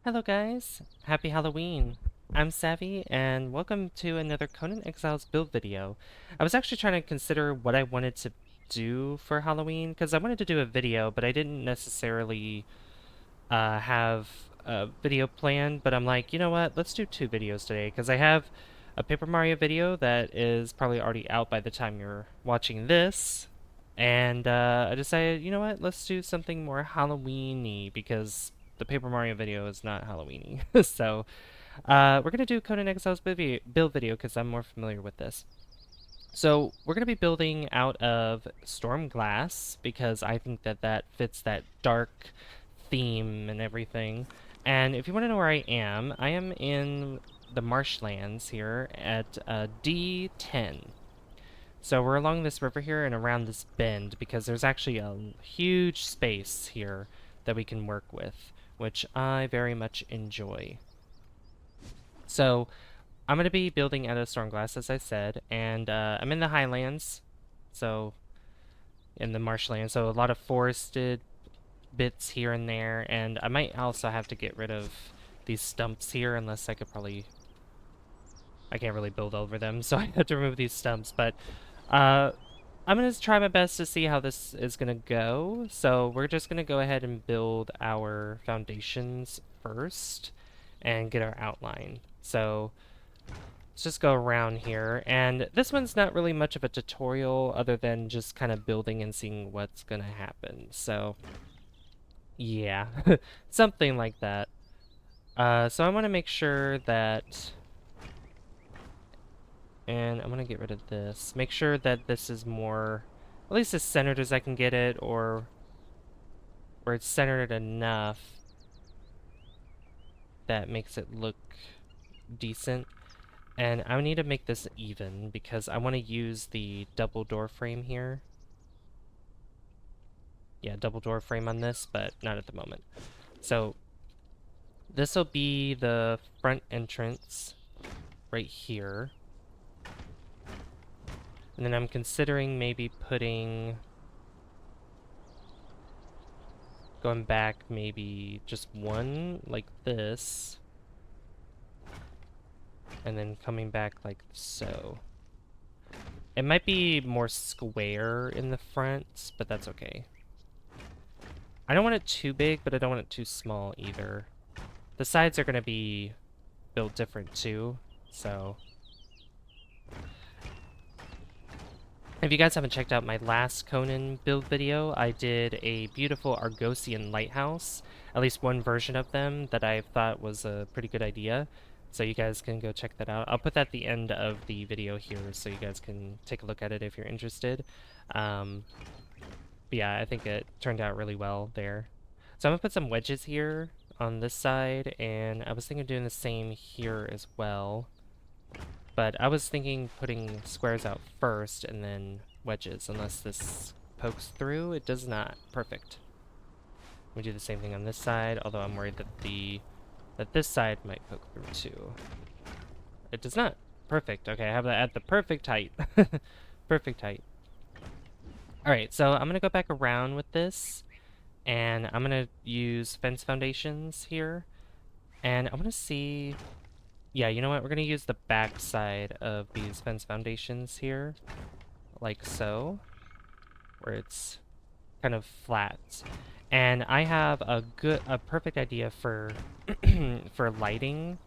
Hello guys, happy Halloween. I'm Savvy and welcome to another Conan Exiles build video. I was actually trying to consider what I wanted to do for Halloween because I wanted to do a video but I didn't necessarily have a video planned, but I'm like, you know what, let's do two videos today because I have a Paper Mario video that is probably already out by the time you're watching this. And I decided, you know what, let's do something more Halloween-y because the Paper Mario video is not Halloween-y. So we're going to do Conan Exiles build video because I'm more familiar with this. So we're going to be building out of Storm Glass because I think that that fits that dark theme and everything. And if you want to know where I am in the marshlands here at D10. So we're along this river here and around this bend because there's actually a huge space here that we can work with, which I very much enjoy. So I'm going to be building out of Stormglass, as I said, and I'm in the highlands, so in the marshlands, so a lot of forested bits here and there, and I might also have to get rid of these stumps here, unless I can't really build over them, so I have to remove these stumps, but uh, I'm going to try my best to see how this is going to go. So we're just going to go ahead and build our foundations first and get our outline. So let's just go around here. And this one's not really much of a tutorial other than just kind of building and seeing what's going to happen. So yeah, something like that. So I want to make sure that, and I'm going to get rid of this. Make sure that this is more, at least as centered as I can get it, or where it's centered enough that makes it look decent. And I need to make this even because I want to use the double door frame here. Yeah, double door frame on this, but not at the moment. So this will be the front entrance right here. And then I'm considering maybe going back maybe just one like this. And then coming back like so. It might be more square in the front, but that's okay. I don't want it too big, but I don't want it too small either. The sides are going to be built different too, so... If you guys haven't checked out my last Conan build video, I did a beautiful Argosian lighthouse, at least one version of them that I thought was a pretty good idea. So you guys can go check that out. I'll put that at the end of the video here so you guys can take a look at it if you're interested. But yeah, I think it turned out really well there. So I'm gonna put some wedges here on this side, and I was thinking of doing the same here as well. But I was thinking putting squares out first and then wedges, unless this pokes through. It does not. Perfect. We do the same thing on this side, although I'm worried that this side might poke through too. It does not. Perfect. Okay, I have that at the perfect height. Perfect height. Alright, so I'm gonna go back around with this, and I'm gonna use fence foundations here, and I wanna see... Yeah, you know what? We're going to use the back side of these fence foundations here, like so, where it's kind of flat. And I have a perfect idea for for lighting.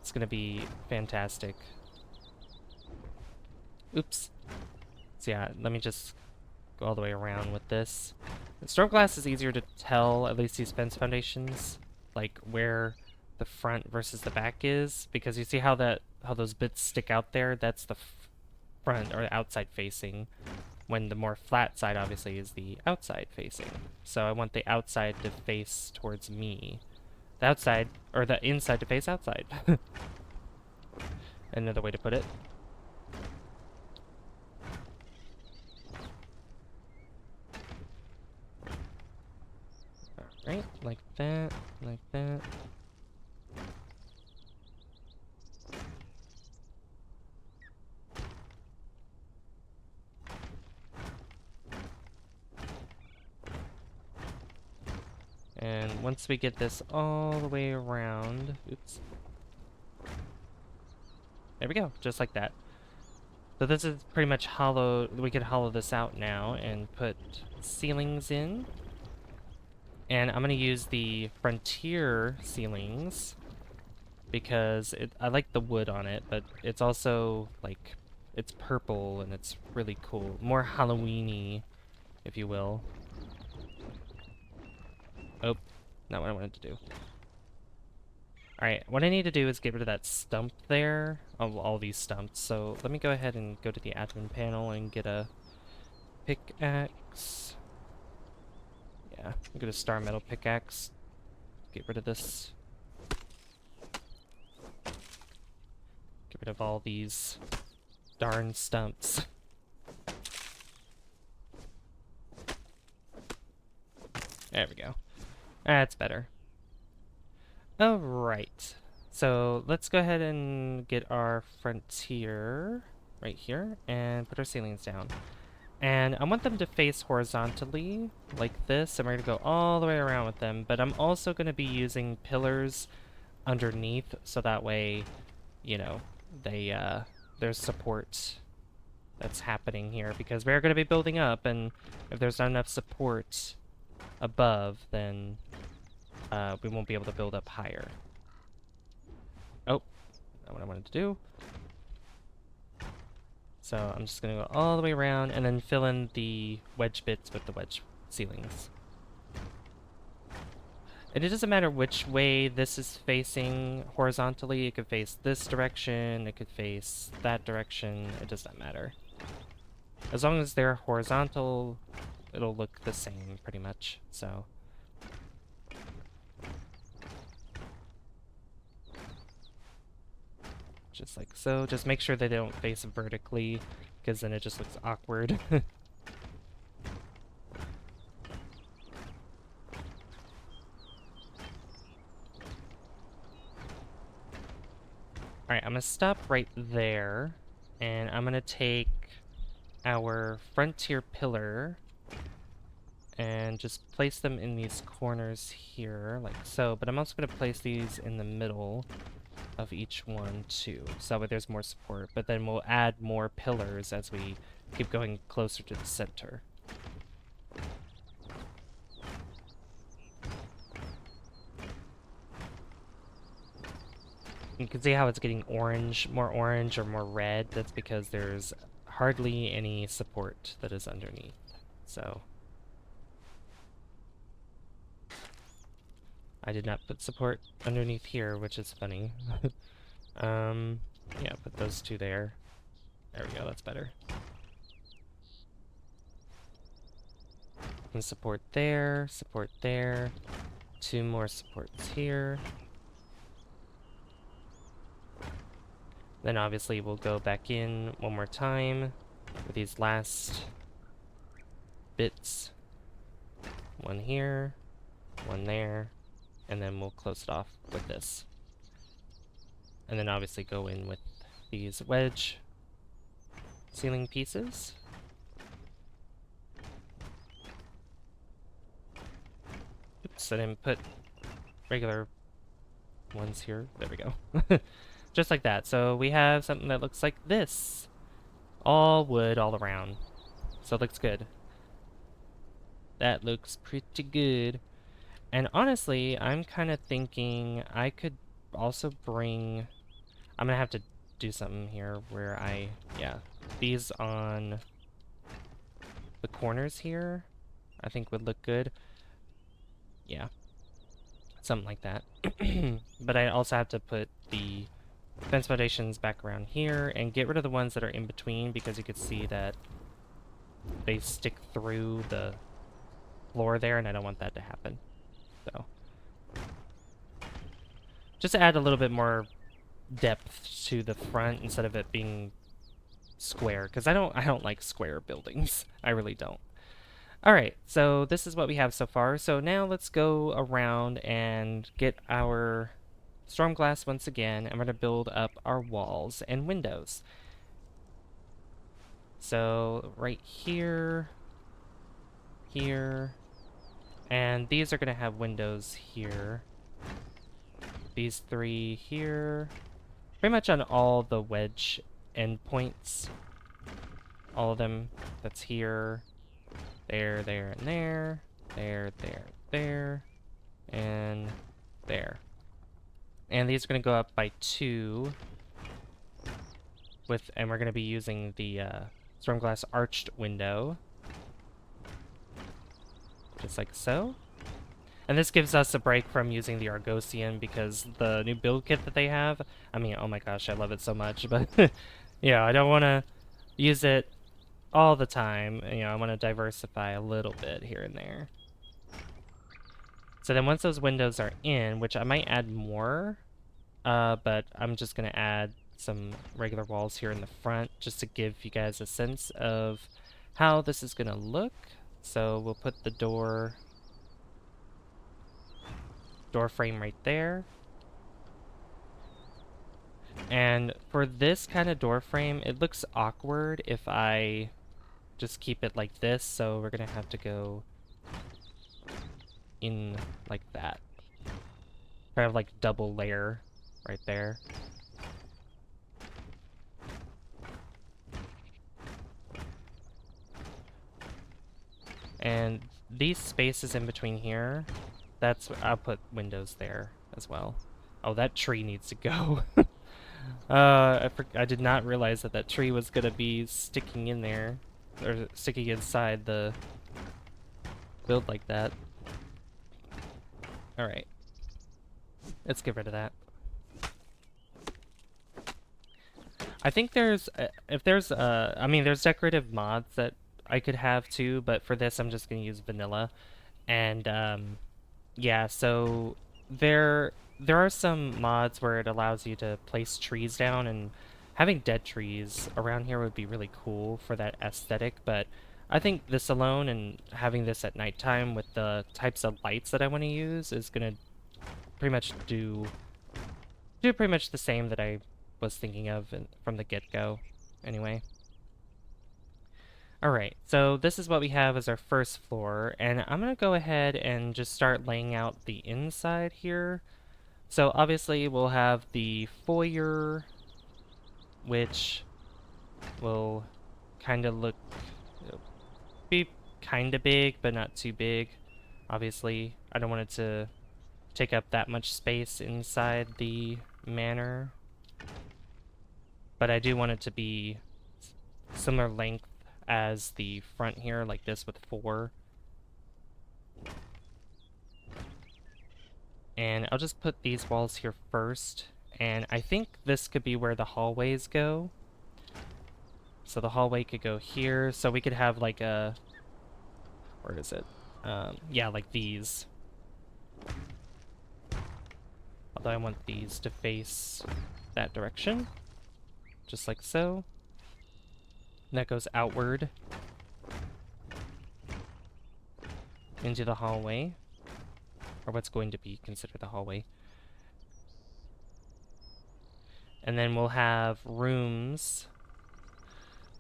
It's going to be fantastic. Oops. So yeah, let me just go all the way around with this. Storm glass is easier to tell, at least these fence foundations, like where the front versus the back is, because you see how those bits stick out there? That's the front or outside facing, when the more flat side obviously is the outside facing. So I want the outside to face towards me. The outside, or the inside to face outside. Another way to put it. Alright, like that, like that. And once we get this all the way around, oops. There we go, just like that. So this is pretty much hollow. We could hollow this out now and put ceilings in. And I'm gonna use the Frontier ceilings because I like the wood on it, but it's also like, it's purple and it's really cool. More Halloween-y, if you will. Oh, not what I wanted to do. Alright, what I need to do is get rid of that stump there, of all these stumps. So let me go ahead and go to the admin panel and get a pickaxe. Yeah, I'm gonna star metal pickaxe. Get rid of this. Get rid of all these darn stumps. There we go. That's better. Alright. So let's go ahead and get our frontier right here and put our ceilings down. And I want them to face horizontally like this, and we're going to go all the way around with them. But I'm also going to be using pillars underneath, so that way, you know, there's support that's happening here, because we're going to be building up, and if there's not enough support above, then we won't be able to build up higher. Oh, not what I wanted to do. So I'm just going to go all the way around and then fill in the wedge bits with the wedge ceilings. And it doesn't matter which way this is facing horizontally. It could face this direction, it could face that direction. It does not matter. As long as they're horizontal, it'll look the same pretty much. So just like so. Just make sure they don't face vertically, because then it just looks awkward. Alright, I'm gonna stop right there, and I'm gonna take our frontier pillar and just place them in these corners here, like so. But I'm also gonna place these in the middle of each one too, so that way there's more support. But then we'll add more pillars as we keep going closer to the center. You can see how it's getting orange, or more red. That's because there's hardly any support that is underneath. So I did not put support underneath here, which is funny. Yeah, put those two there. There we go, that's better. And support there, two more supports here. Then obviously we'll go back in one more time with these last bits. One here, one there, and then we'll close it off with this. And then obviously go in with these wedge ceiling pieces. Oops, I didn't put regular ones here. There we go. Just like that. So we have something that looks like this. All wood all around. So it looks good. That looks pretty good. And honestly, I'm kind of thinking I could also bring... I'm gonna have to do something here where these on the corners here, I think would look good. Yeah, something like that. But I also have to put the fence foundations back around here and get rid of the ones that are in between, because you can see that they stick through the floor there, and I don't want that to happen. So just to add a little bit more depth to the front instead of it being square, because I don't like square buildings. I really don't. Alright, so this is what we have so far. So now let's go around and get our storm glass once again, and we're going to build up our walls and windows. So right here, here, And these are going to have windows here. These three here. Pretty much on all the wedge endpoints. All of them. That's here. There, there, and there. There, there, there. And there. And these are going to go up by 2. And we're going to be using the storm glass arched window. Just like so. And this gives us a break from using the Argosian because the new build kit that they have, I mean, oh my gosh, I love it so much, but yeah, I don't want to use it all the time. You know, I want to diversify a little bit here and there. So then once those windows are in, which I might add more, but I'm just going to add some regular walls here in the front just to give you guys a sense of how this is going to look. So we'll put the door frame right there. And for this kind of door frame, it looks awkward if I just keep it like this, so we're gonna have to go in like that. Kind of like double layer right there. And these spaces in between here, I'll put windows there as well. Oh, that tree needs to go. I did not realize that that tree was gonna be sticking in there, or sticking inside the build like that. Alright. Let's get rid of that. I think there's, I mean, there's decorative mods that I could have too, but for this I'm just gonna use vanilla. And, yeah, so there are some mods where it allows you to place trees down, and having dead trees around here would be really cool for that aesthetic, but I think this alone and having this at nighttime with the types of lights that I want to use is gonna pretty much do pretty much the same that I was thinking of from the get-go anyway. Alright, so this is what we have as our first floor, and I'm gonna go ahead and just start laying out the inside here. So obviously we'll have the foyer, which will kind of be kind of big, but not too big. Obviously, I don't want it to take up that much space inside the manor, but I do want it to be similar length as the front here, like this with 4. And I'll just put these walls here first, and I think this could be where the hallways go. So the hallway could go here, so we could have like a, where is it? Yeah, like these. Although I want these to face that direction, just like so. And that goes outward into the hallway, or what's going to be considered the hallway. And then we'll have rooms.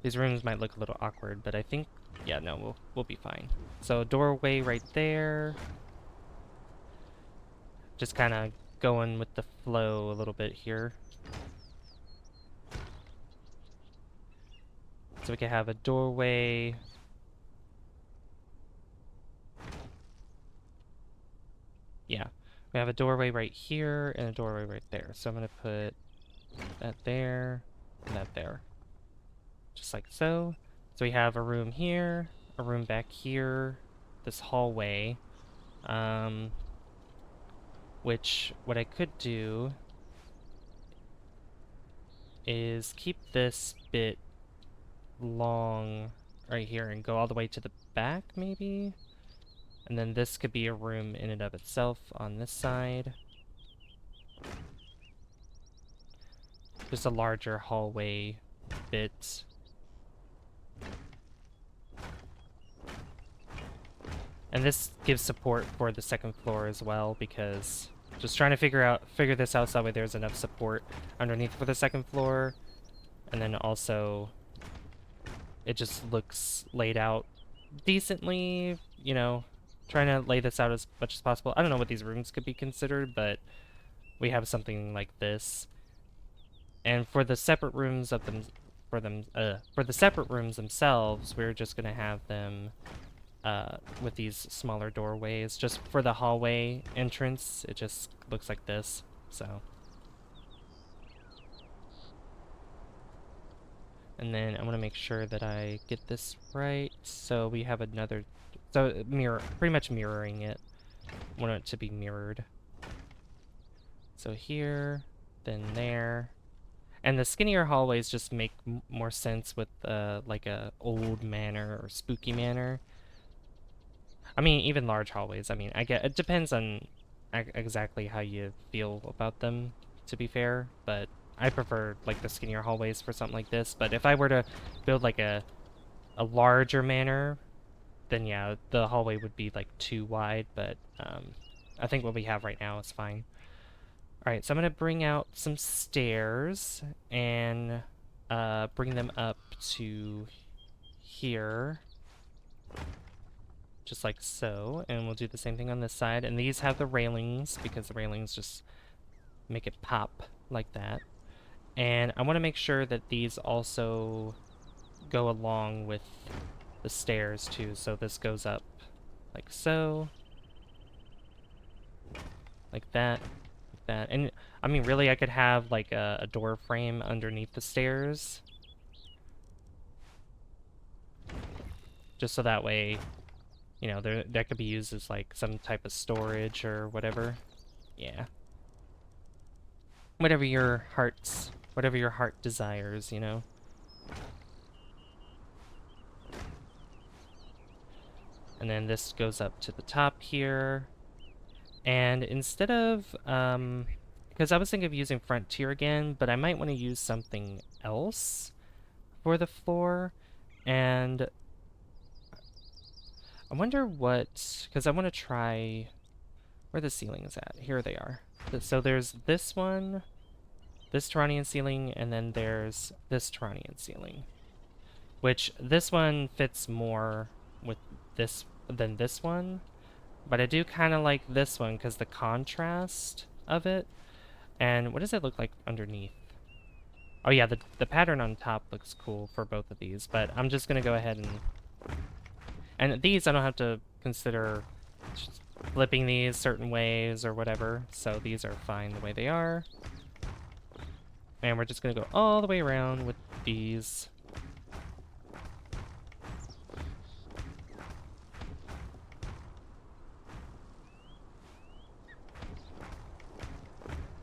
These rooms might look a little awkward, but I think, yeah, no, we'll be fine. So doorway right there. Just kind of going with the flow a little bit here. So we could have a doorway. Yeah, we have a doorway right here and a doorway right there. So I'm gonna put that there and that there. Just like so. So we have a room here, a room back here, this hallway. Which, what I could do is keep this bit long right here and go all the way to the back, maybe? And then this could be a room in and of itself on this side. Just a larger hallway bit. And this gives support for the second floor as well, because just trying to figure this out so that way there's enough support underneath for the second floor. And then also it just looks laid out decently, you know, trying to lay this out as much as possible. I don't know what these rooms could be considered, but we have something like this. And for the separate rooms of them, for the separate rooms themselves, we're just gonna have them with these smaller doorways. Just for the hallway entrance, it just looks like this. So, and then I want to make sure that I get this right. So we have another, so pretty much mirroring it. I want it to be mirrored. So here, then there. And the skinnier hallways just make more sense with like a old manor or spooky manor. I mean, even large hallways. I mean, I get it depends on exactly how you feel about them, to be fair. But I prefer like the skinnier hallways for something like this. But if I were to build like a larger manor, then yeah, the hallway would be like too wide. But I think what we have right now is fine. Alright, so I'm going to bring out some stairs and bring them up to here. Just like so. And we'll do the same thing on this side. And these have the railings because the railings just make it pop like that. And I want to make sure that these also go along with the stairs too. So this goes up like so. Like that. That. And I mean, really, I could have like a door frame underneath the stairs, just so that way, you know, that could be used as like some type of storage or whatever. Yeah, whatever your heart desires, you know. And then this goes up to the top here. And instead of because I was thinking of using Frontier again, but I might want to use something else for the floor. And I wonder what, because I want to try where the ceilings at. Here they are. So there's this one, this Turanian ceiling, and then there's this Turanian ceiling, which this one fits more with this than this one. But I do kind of like this one because the contrast of it. And what does it look like underneath? Oh yeah, the pattern on top looks cool for both of these, but I'm just gonna go ahead and these I don't have to consider flipping these certain ways or whatever, so these are fine the way they are. And we're just gonna go all the way around with these.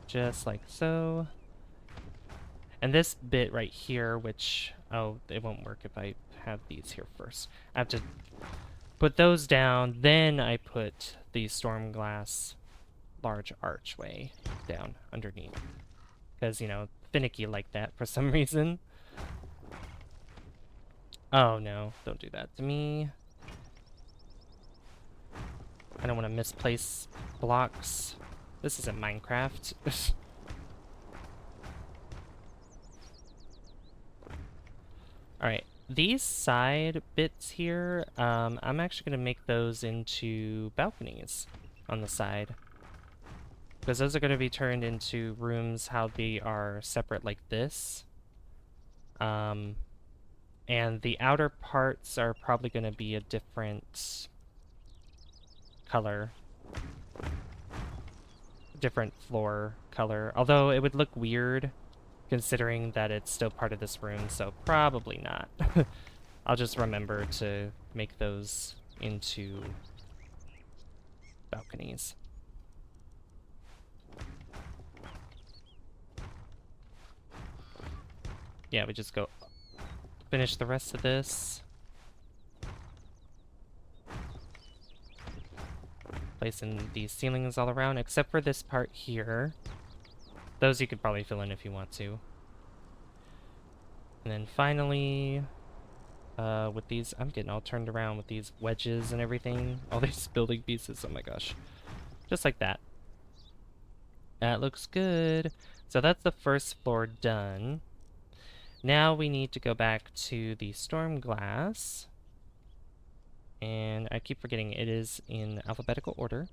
Just like so. And this bit right here, which, oh, it won't work if I have these here first. I have to put those down, then I put the storm glass large archway down underneath. Because, you know, finicky like that for some reason. Oh no, don't do that to me. I don't want to misplace blocks. This isn't Minecraft. Alright, these side bits here, I'm actually going to make those into balconies on the side. Because those are going to be turned into rooms how they are separate like this. And the outer parts are probably going to be a different color. Different floor color. Although it would look weird considering that it's still part of this room, so probably not. I'll just remember to make those into balconies. Yeah, we just go finish the rest of this. Placing these ceilings all around, except for this part here. Those you could probably fill in if you want to. And then finally, with these, I'm getting all turned around with these wedges and everything. All these building pieces, oh my gosh. Just like that. That looks good. So that's the first floor done. Now we need to go back to the storm glass. And I keep forgetting it is in alphabetical order.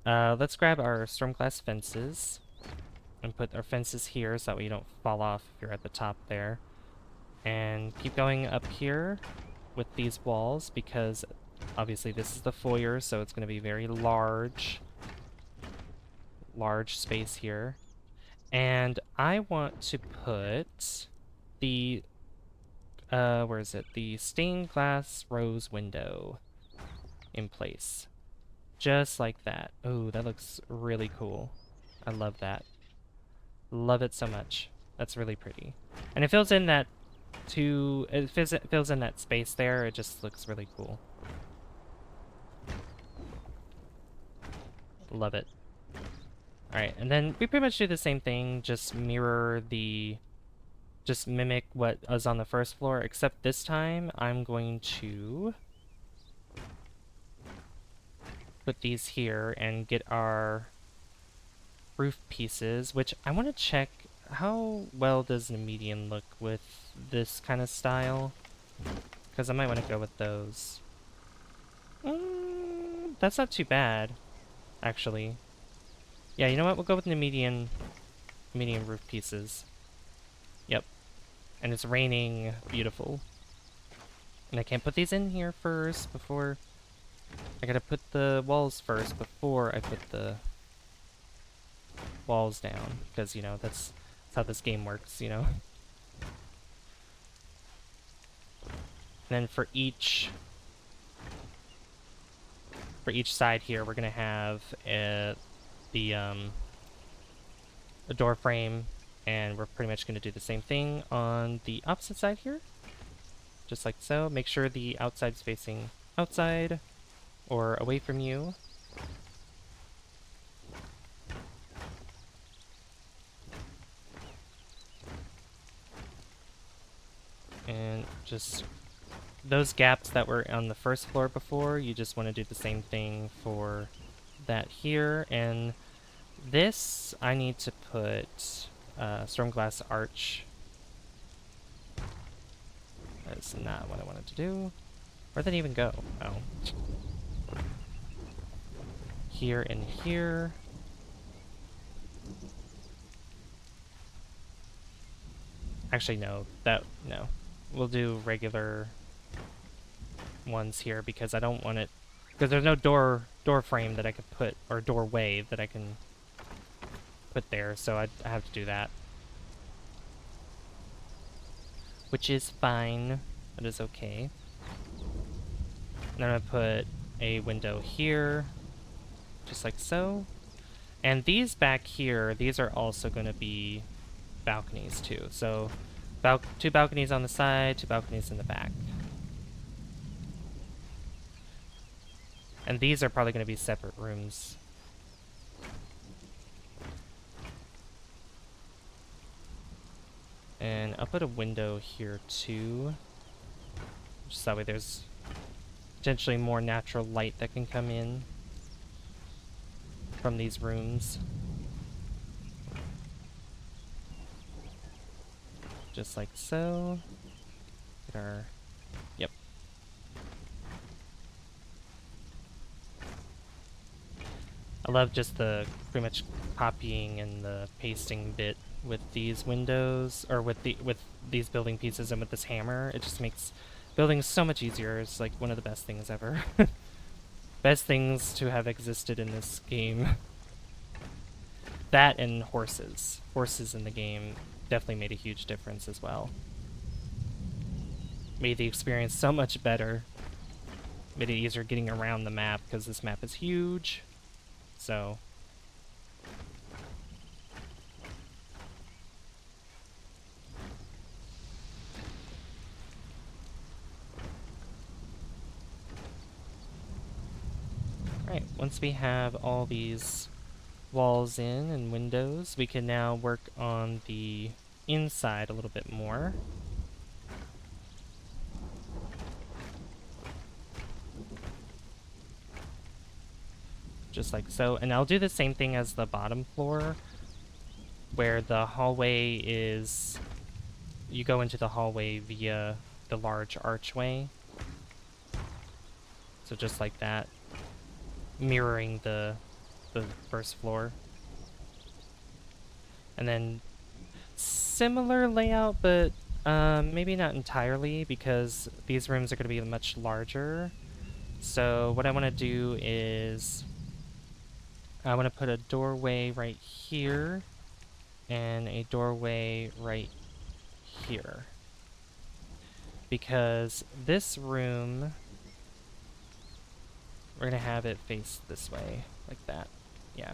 Let's grab our storm glass fences and put our fences here so that way you don't fall off if you're at the top there. And keep going up here with these walls because obviously this is the foyer, so it's going to be very large space here. And I want to put the where is it? The stained glass rose window in place. Just like that. Oh, that looks really cool. I love that. Love it so much. That's really pretty. And it fills in that it fills in that space there. It just looks really cool. Love it. Alright, and then we pretty much do the same thing, just mimic what was on the first floor, except this time I'm going to put these here and get our roof pieces, which I want to check how well does the median look with this kind of style, because I might want to go with those. That's not too bad, actually. Yeah, you know what? We'll go with the median roof pieces. Yep. And it's raining. Beautiful. And I can't put these in here first before... I gotta put the walls first before I put the walls down. Because, you know, that's how this game works, you know? And then for each side here, we're gonna have a door frame, and we're pretty much gonna do the same thing on the opposite side here. Just like so. Make sure the outside's facing outside or away from you. And just those gaps that were on the first floor before, you just want to do the same thing for that here. And this, I need to put storm glass arch. That's not what I wanted to do. Where'd that even go? Oh. Here and here. Actually, no. No. We'll do regular ones here because I don't want it... Because there's no door frame that I could put, or doorway that I can put there, so I have to do that. Which is fine. That is okay. And then I'm gonna put a window here, just like so. And these back here, these are also gonna be balconies too. So, two balconies on the side, two balconies in the back. And these are probably gonna be separate rooms. And I'll put a window here too. Just that way there's potentially more natural light that can come in from these rooms. Just like so. Get our... Yep. I love just the pretty much copying and the pasting bit with these windows, or with these building pieces and with this hammer. It just makes building so much easier. It's like one of the best things ever. Best things to have existed in this game. That and horses. Horses in the game definitely made a huge difference as well. Made the experience so much better. Made it easier getting around the map because this map is huge. So... Alright, once we have all these walls in and windows, we can now work on the inside a little bit more. Just like so. And I'll do the same thing as the bottom floor, where the hallway is... You go into the hallway via the large archway. So just like that, mirroring the first floor. And then similar layout, but maybe not entirely, because these rooms are going to be much larger. So what I want to do is I want to put a doorway right here and a doorway right here. Because this room, we're going to have it face this way, like that. Yeah.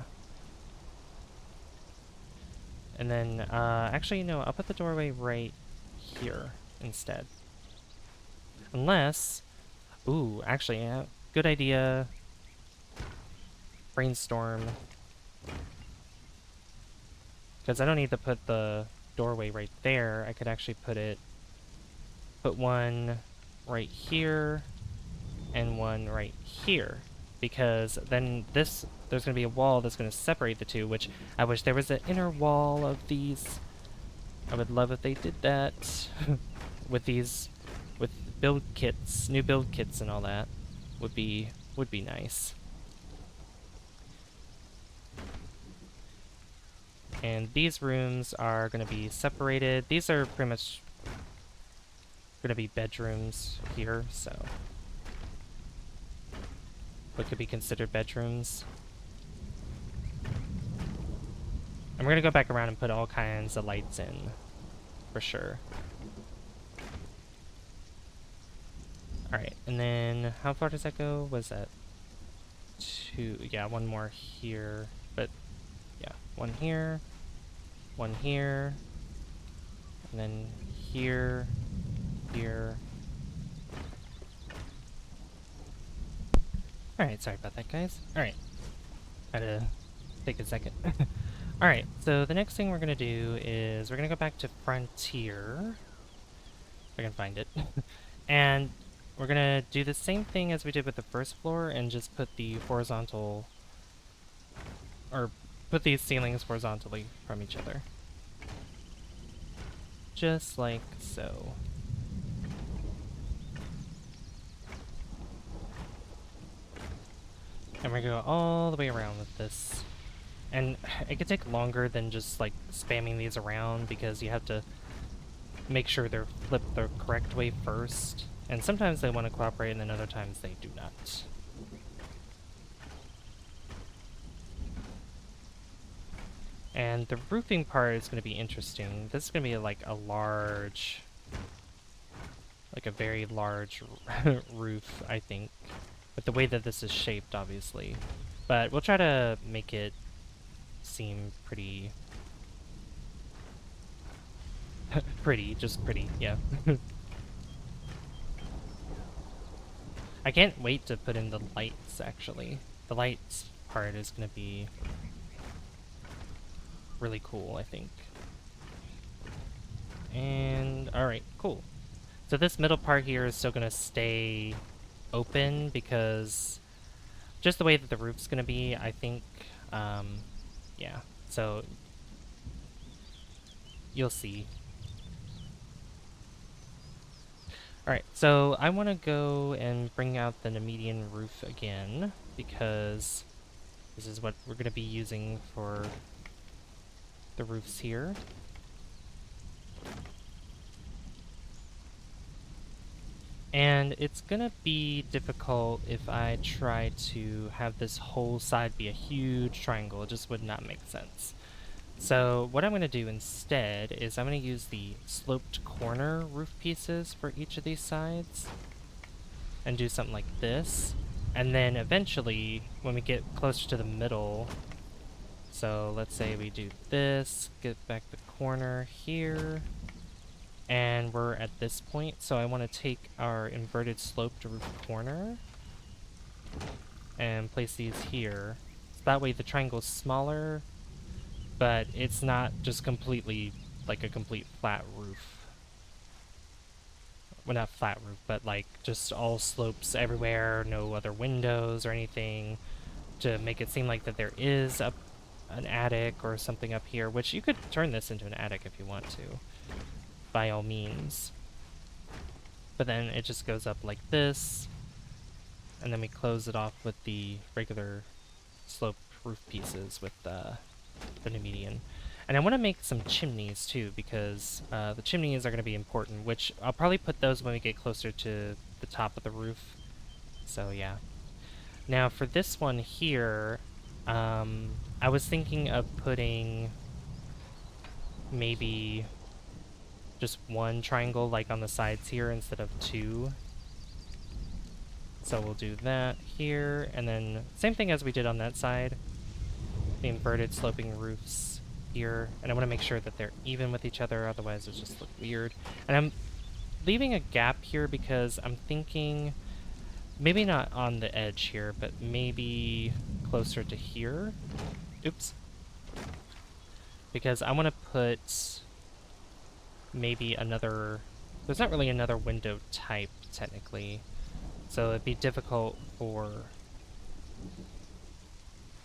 And then, actually, no, I'll put the doorway right here instead. Unless, ooh, actually, yeah, good idea. Brainstorm. Because I don't need to put the doorway right there. I could actually put one right here and one right here. Because then there's going to be a wall that's going to separate the two, which I wish there was an inner wall of these. I would love if they did that with these, with build kits, new build kits and all that. Would be nice. And these rooms are going to be separated. These are pretty much going to be bedrooms here, so what could be considered bedrooms. And we're going to go back around and put all kinds of lights in, for sure. Alright, and then how far does that go? Was that 2? Yeah, one more here, but yeah, one here, and then here, here. Alright, sorry about that, guys. Alright, had to take a second. Alright, so the next thing we're going to do is we're going to go back to Frontier, if I can find it, and we're going to do the same thing as we did with the first floor and just put the horizontal, or put these ceilings horizontally from each other. Just like so. And we're going to go all the way around with this. And it could take longer than just like spamming these around because you have to make sure they're flipped the correct way first. And sometimes they want to cooperate and then other times they do not. And the roofing part is going to be interesting. This is going to be like a very large roof, I think. With the way that this is shaped, obviously. But we'll try to make it seem pretty... just pretty, yeah. I can't wait to put in the lights, actually. The lights part is going to be really cool, I think. And, alright, cool. So this middle part here is still going to stay open because just the way that the roof's going to be, I think, yeah. So you'll see. Alright, so I want to go and bring out the Nemedian roof again, because this is what we're going to be using for the roofs here. And it's going to be difficult if I try to have this whole side be a huge triangle. It just would not make sense. So what I'm going to do instead is I'm going to use the sloped corner roof pieces for each of these sides and do something like this. And then eventually, when we get closer to the middle, so let's say we do this, get back the corner here, and we're at this point, so I want to take our inverted sloped roof corner and place these here. So that way the triangle's smaller, but it's not just completely like a complete flat roof. Well, not flat roof, but like just all slopes everywhere, no other windows or anything, to make it seem like that there is an attic or something up here, which you could turn this into an attic if you want to, by all means. But then it just goes up like this, and then we close it off with the regular sloped roof pieces with the new median. And I want to make some chimneys too, because the chimneys are going to be important, which I'll probably put those when we get closer to the top of the roof. So yeah. Now for this one here, I was thinking of putting maybe just one triangle like on the sides here instead of two. So we'll do that here, and then same thing as we did on that side. The inverted sloping roofs here, and I want to make sure that they're even with each other, otherwise it just look weird. And I'm leaving a gap here because I'm thinking maybe not on the edge here, but maybe closer to here. Oops. Because I want to put maybe another... There's not really another window type, technically. So it'd be difficult for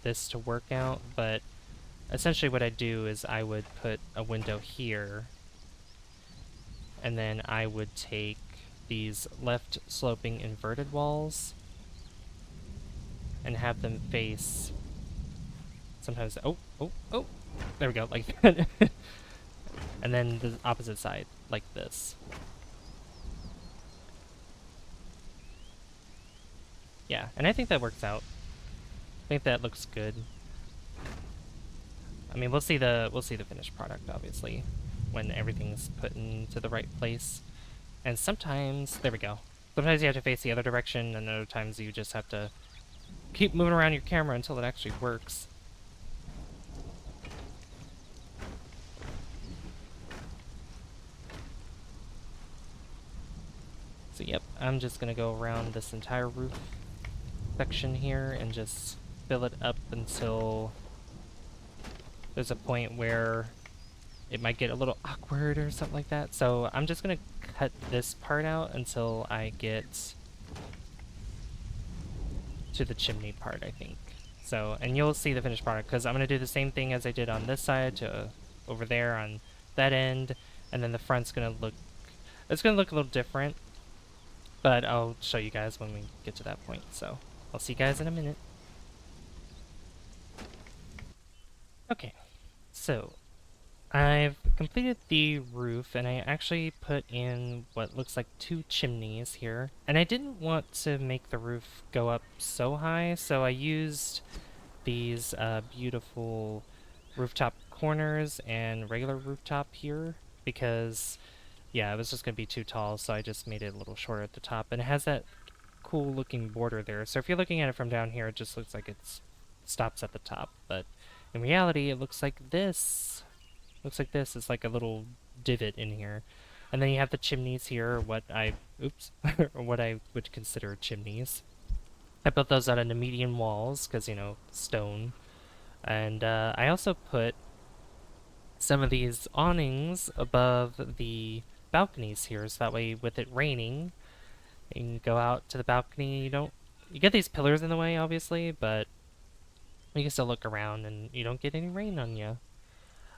this to work out, but essentially what I'd do is I would put a window here, and then I would take these left sloping inverted walls and have them face sometimes... Oh, oh, oh! There we go, like that. And then the opposite side, like this. Yeah, and I think that works out. I think that looks good. I mean, we'll see the finished product, obviously, when everything's put into the right place. And sometimes, there we go. Sometimes you have to face the other direction, and other times you just have to keep moving around your camera until it actually works. So yep, I'm just gonna go around this entire roof section here and just fill it up until there's a point where it might get a little awkward or something like that. So I'm just gonna cut this part out until I get to the chimney part, I think. So, and you'll see the finished product, because I'm gonna do the same thing as I did on this side to over there on that end, and then the front's gonna look, it's gonna look a little different, but I'll show you guys when we get to that point. So I'll see you guys in a minute. Okay, so I've completed the roof, and I actually put in what looks like 2 chimneys here. And I didn't want to make the roof go up so high, so I used these beautiful rooftop corners and regular rooftop here, because, yeah, it was just going to be too tall, so I just made it a little shorter at the top. And it has that cool looking border there, so if you're looking at it from down here, it just looks like it stops at the top, but in reality, it looks like this. Looks like this. It's like a little divot in here. And then you have the chimneys here, what I... Oops. or what I would consider chimneys. I built those out of the median walls, because, you know, stone. And I also put some of these awnings above the balconies here, so that way with it raining, you can go out to the balcony. You get these pillars in the way, obviously, but you can still look around and you don't get any rain on you.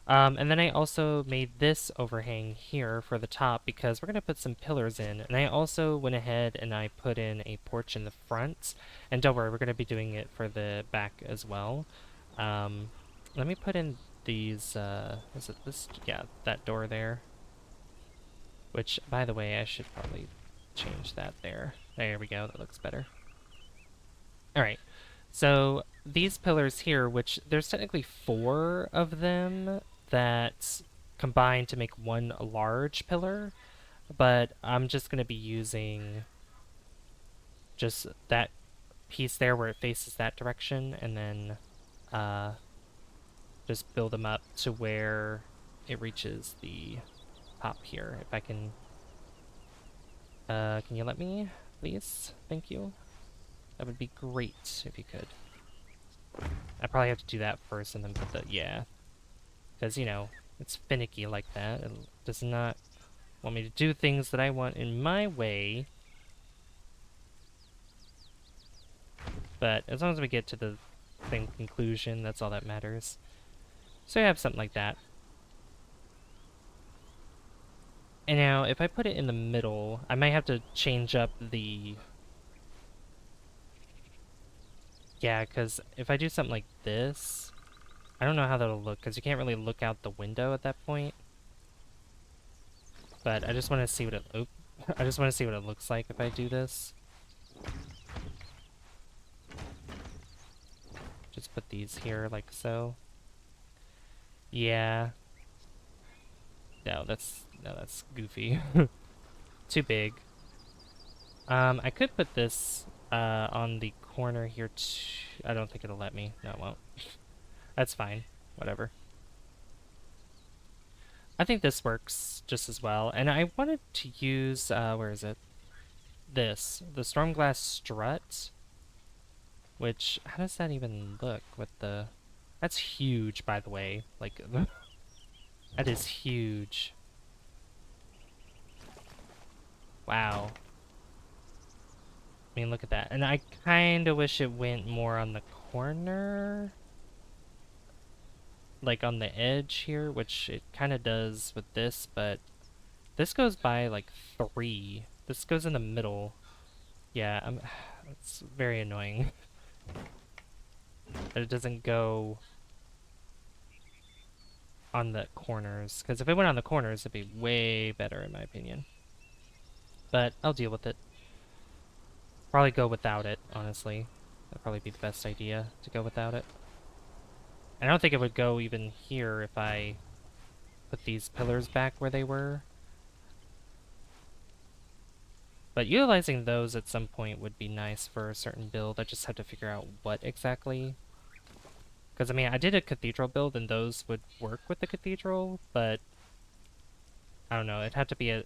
And then I also made this overhang here for the top because we're going to put some pillars in. And I also went ahead and I put in a porch in the front. And don't worry, we're going to be doing it for the back as well. Let me put in these, is it this? Yeah, that door there. Which, by the way, I should probably change that there. There we go, that looks better. Alright, so these pillars here, which there's technically 4 of them that combine to make one large pillar, but I'm just going to be using just that piece there where it faces that direction, and then just build them up to where it reaches the top here. If I can you let me, please? Thank you. That would be great if you could. I probably have to do that first and then put the, yeah. Because, you know, it's finicky like that. It does not want me to do things that I want in my way. But as long as we get to the thing conclusion, that's all that matters. So I have something like that. And now, if I put it in the middle, I might have to change up the Yeah, because if I do something like this, I don't know how that'll look, because you can't really look out the window at that point. But I just want to see what it... Oop, I just want to see what it looks like if I do this. Just put these here like so. Yeah. No, that's goofy. Too big. I could put this on the corner here I don't think it'll let me. No, it won't. That's fine. Whatever. I think this works just as well. And I wanted to use, where is it? The Stormglass strut, which, how does that even look with the... That's huge, by the way. Like, that is huge. Wow. I mean, look at that. And I kind of wish it went more on the corner. Like on the edge here, which it kind of does with this, but this goes by like 3. This goes in the middle. Yeah, it's very annoying that it doesn't go on the corners. Because if it went on the corners, it'd be way better in my opinion. But I'll deal with it. Probably go without it, honestly. That'd probably be the best idea, to go without it. And I don't think it would go even here if I put these pillars back where they were. But utilizing those at some point would be nice for a certain build. I just have to figure out what exactly. Because, I mean, I did a cathedral build and those would work with the cathedral, but I don't know. It'd have to be a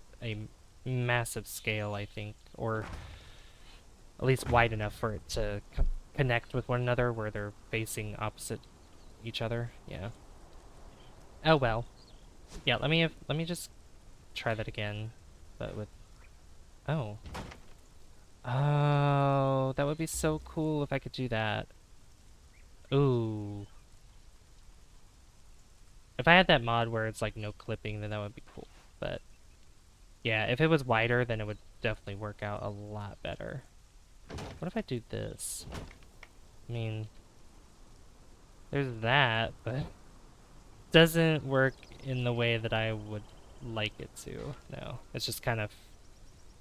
massive scale, I think, or at least wide enough for it to connect with one another where they're facing opposite each other. Yeah. Oh, well. Yeah, let me just try that again, but with... Oh. Oh, that would be so cool if I could do that. Ooh. If I had that mod where it's like no clipping, then that would be cool. But yeah, if it was wider, then it would definitely work out a lot better. What if I do this? I mean, there's that, but it doesn't work in the way that I would like it to. No, it's just kind of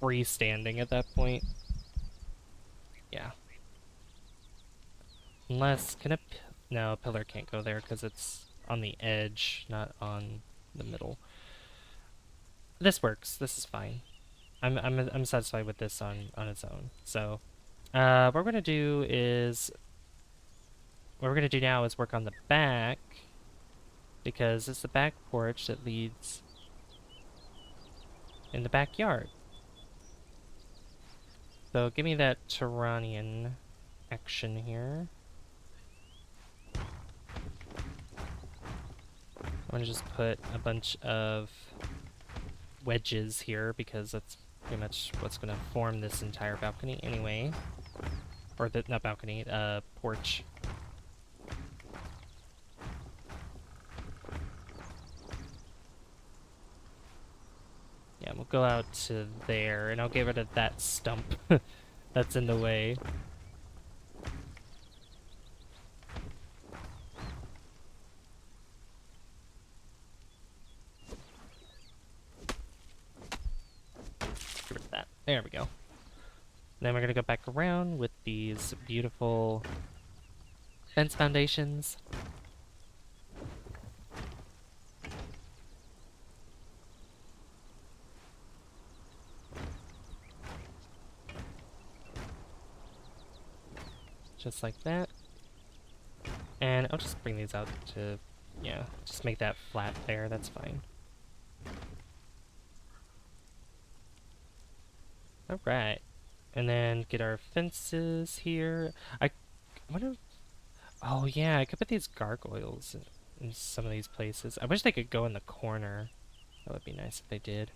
freestanding at that point. Yeah. Unless, no, a pillar can't go there because it's on the edge, not on the middle. This works. This is fine. I'm satisfied with this on its own. So, what we're gonna do is now is work on the back because it's the back porch that leads in the backyard. So give me that Turanian action here. I'm gonna just put a bunch of wedges here because that's pretty much what's gonna form this entire balcony anyway. Or not balcony, porch. Yeah, we'll go out to there, and I'll get rid of that stump that's in the way. Get rid of that. There we go. Then we're gonna go back around with these beautiful fence foundations. Just like that. And I'll just bring these out to, yeah, just make that flat there, that's fine. Alright. And then get our fences here. I wonder... Oh yeah, I could put these gargoyles in some of these places. I wish they could go in the corner. That would be nice if they did.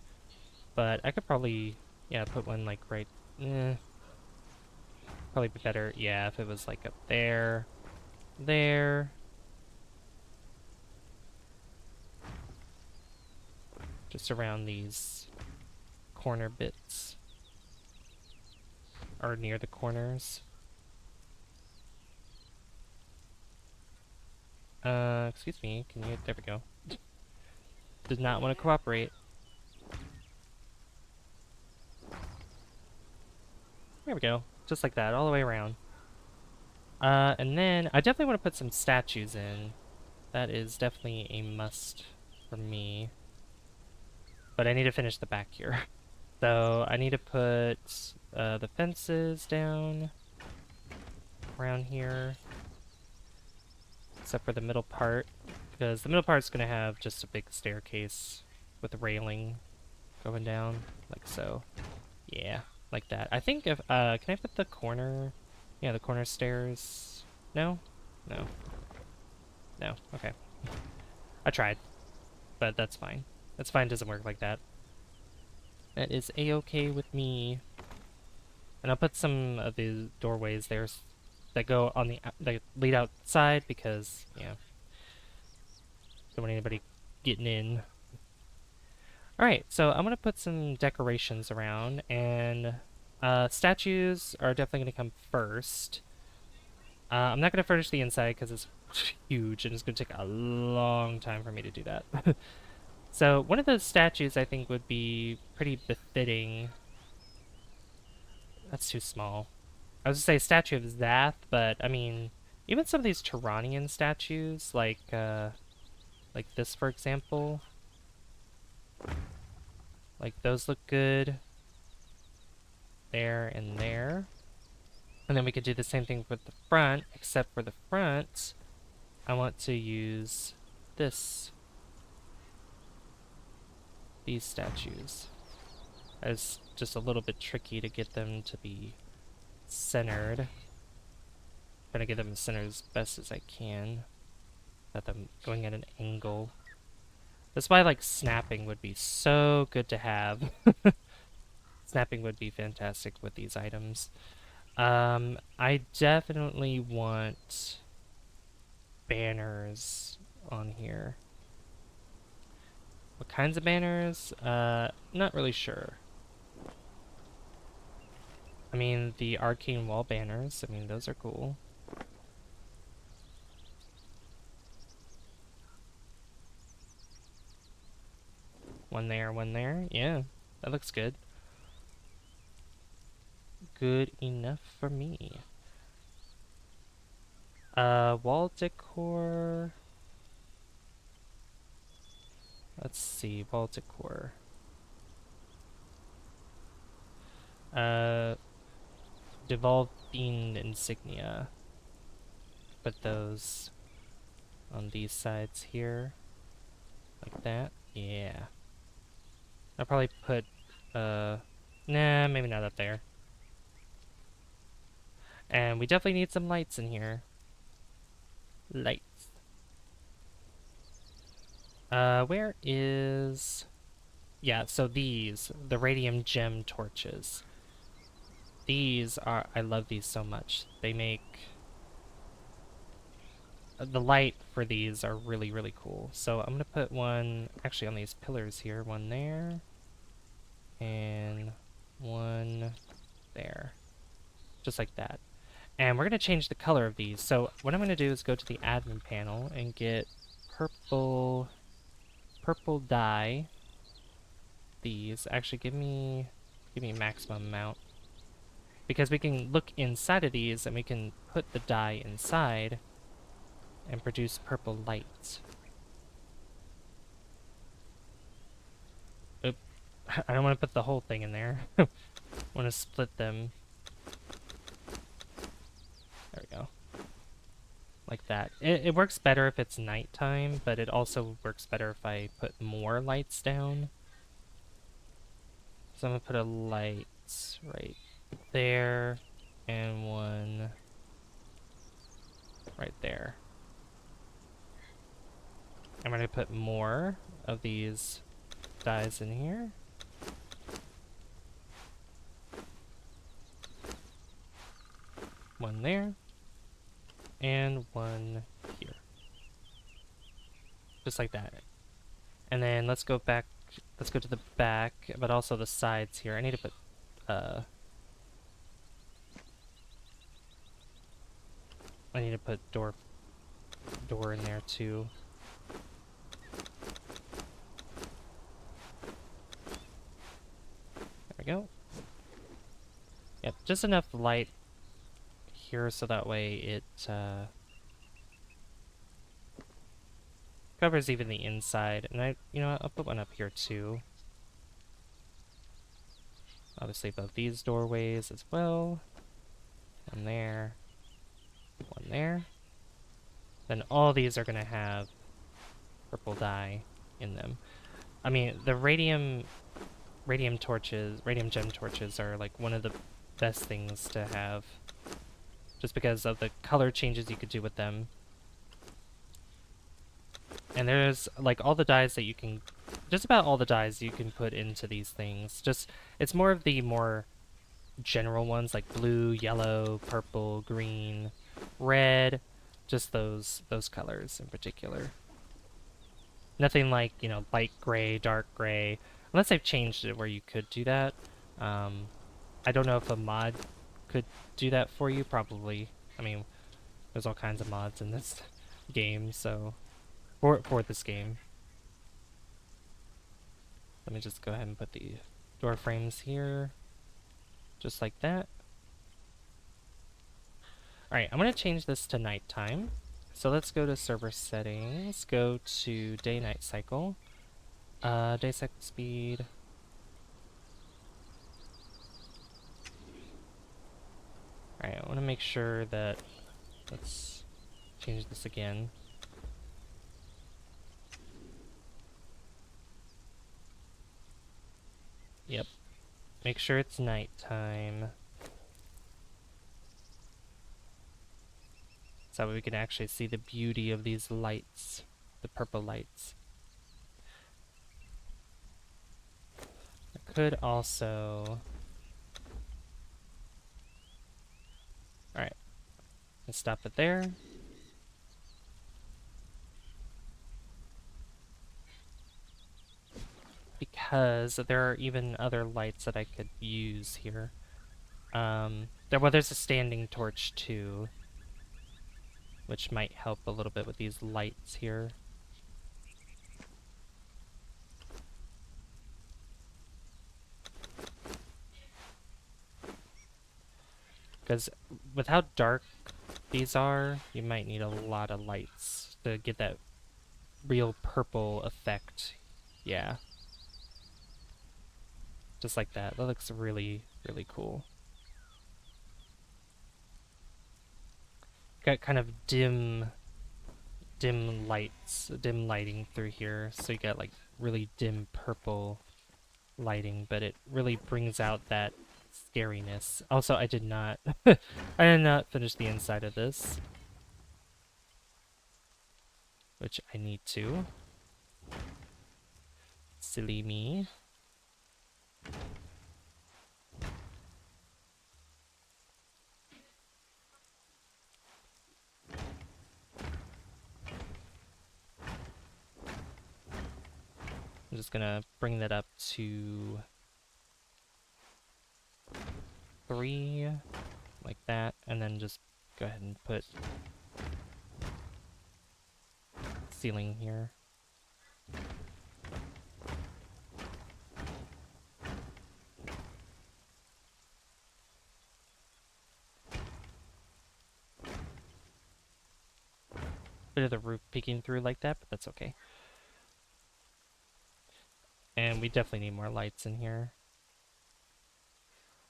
But I could probably, yeah, put one like right... Probably be better, yeah, if it was like up there. There. Just around these corner bits. Or near the corners. Excuse me, can you, there we go. Did not want to cooperate. There we go. Just like that, all the way around. And then I definitely want to put some statues in. That is definitely a must for me. But I need to finish the back here. So I need to put the fences down around here. Except for the middle part. Because the middle part is going to have just a big staircase with a railing going down. Like so. Yeah, like that. I think if, can I put the corner? Yeah, the corner stairs. No? No. No. Okay. I tried, but that's fine. That's fine, doesn't work like that. That is a-okay with me. And I'll put some of the doorways there that go on the that lead outside because, yeah, don't want anybody getting in. Alright, so I'm gonna put some decorations around, and statues are definitely gonna come first. I'm not gonna furnish the inside because it's huge and it's gonna take a long time for me to do that. So one of those statues I think would be pretty befitting. That's too small. I was gonna say statue of Zath, but I mean, even some of these Turanian statues, like this for example, like those look good. There and there. And then we could do the same thing with the front, except for the front, I want to use these statues. It's just a little bit tricky to get them to be centered. Trying to get them centered as best as I can. Without them going at an angle. That's why, like, snapping would be so good to have. Snapping would be fantastic with these items. I definitely want banners on here. What kinds of banners? Not really sure. I mean, the arcane wall banners, I mean, those are cool. One there. Yeah, that looks good. Good enough for me. Wall decor. Let's see, wall decor. Devolved Fiend insignia. Put those on these sides here. Like that. Yeah. I'll probably put, nah, maybe not up there. And we definitely need some lights in here. Lights. Where is... Yeah, so these, the radium gem torches. These are, I love these so much. They make... the light for these are really, really cool. So I'm gonna put one, actually on these pillars here, one there. And one there. Just like that. And we're going to change the color of these. So what I'm going to do is go to the admin panel and get purple dye. These. Actually, give me maximum amount. Because we can look inside of these and we can put the dye inside and produce purple light. Oop. I don't want to put the whole thing in there. I want to split them. There we go. Like that. It works better if it's nighttime, but it also works better if I put more lights down. So I'm gonna put a light right there, and one right there. I'm gonna put more of these dyes in here. One there. And one here. Just like that. And then let's go back, let's go to the back, but also the sides here. I need to put, I need to put door door in there too. There we go. Yep, just enough light here so that way it covers even the inside. And you know what, I'll put one up here too. Obviously above these doorways as well. One there. One there. Then all these are gonna have purple dye in them. I mean, the radium torches, radium gem torches are like one of the best things to have. Just because of the color changes you could do with them. And there's like all the dyes that you can, just about all the dyes you can put into these things. Just, it's more of the more general ones like blue, yellow, purple, green, red, just those colors in particular. Nothing like, you know, light gray, dark gray, unless they've changed it where you could do that. I don't know if a mod could do that for you, probably. I mean, there's all kinds of mods in this game, so for this game. Let me just go ahead and put the door frames here, just like that. Alright, I'm going to change this to nighttime. So let's go to server settings, go to day-night cycle, day cycle speed. Alright, I want to make sure that, let's change this again. Yep. Make sure it's nighttime. So we can actually see the beauty of these lights, the purple lights. I could also... Alright, let's stop it there. Because there are even other lights that I could use here. Well, there's a standing torch too, which might help a little bit with these lights here. Because with how dark these are, you might need a lot of lights to get that real purple effect. Yeah. Just like that. That looks really, really cool. Got kind of dim lights, dim lighting through here. So you got like really dim purple lighting, but it really brings out that scariness. Also, I did not finish the inside of this, which I need to. Silly me. I'm just gonna bring that up to 3, like that, and then just go ahead and put ceiling here. Bit of the roof peeking through like that, but that's okay. And we definitely need more lights in here.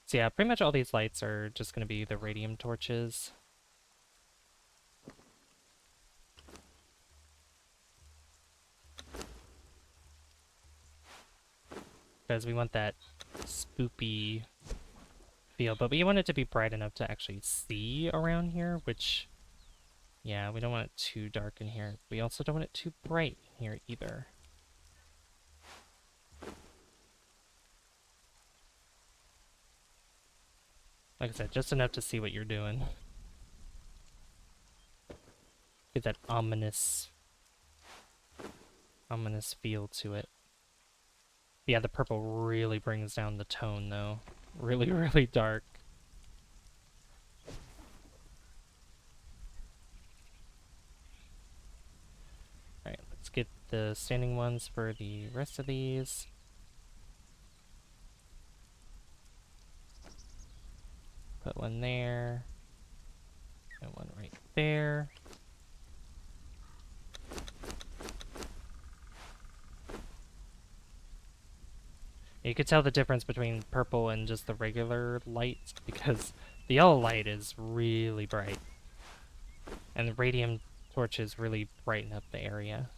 So yeah, pretty much all these lights are just going to be the radium torches. Because we want that spoopy feel, but we want it to be bright enough to actually see around here, which, yeah, we don't want it too dark in here. We also don't want it too bright in here either. Like I said, just enough to see what you're doing. Get that ominous feel to it. Yeah, the purple really brings down the tone, though. Really, really dark. the standing ones for the rest of these. Put one there, and one right there. You could tell the difference between purple and just the regular light because the yellow light is really bright. And the radium torches really brighten up the area.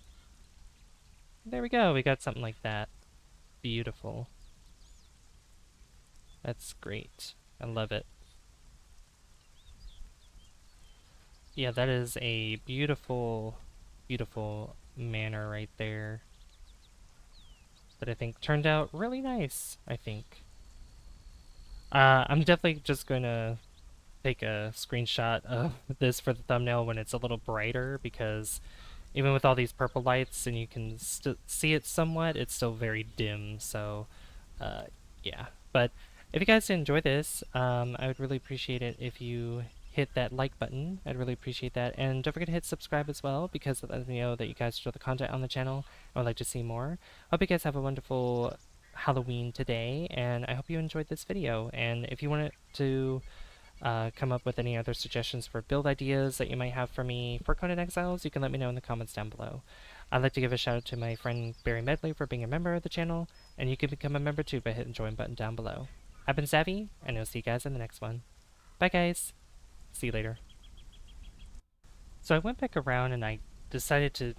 There we go, we got something like that. Beautiful. That's great. I love it. Yeah, that is a beautiful, beautiful manor right there. That I think turned out really nice, I think. I'm definitely just going to take a screenshot of this for the thumbnail when it's a little brighter because even with all these purple lights and you can see it somewhat, it's still very dim. So, uh, yeah. But if you guys enjoy this, I would really appreciate it if you hit that like button. I'd really appreciate that. And don't forget to hit subscribe as well because that lets me know that you guys enjoy the content on the channel and would like to see more. Hope you guys have a wonderful Halloween today, and I hope you enjoyed this video. And if you wanted to come up with any other suggestions for build ideas that you might have for me for Conan Exiles, you can let me know in the comments down below. I'd like to give a shout out to my friend Barry Medley for being a member of the channel, and you can become a member too by hitting the join button down below. I've been Savvy, and I'll see you guys in the next one. Bye guys! See you later. So I went back around and I decided to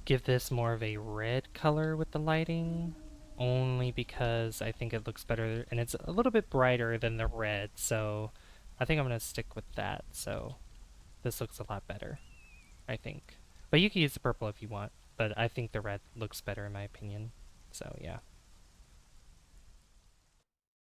give this more of a red color with the lighting, only because I think it looks better, and it's a little bit brighter than the red, so I think I'm going to stick with that, so this looks a lot better, I think. But you can use the purple if you want, but I think the red looks better in my opinion, so yeah.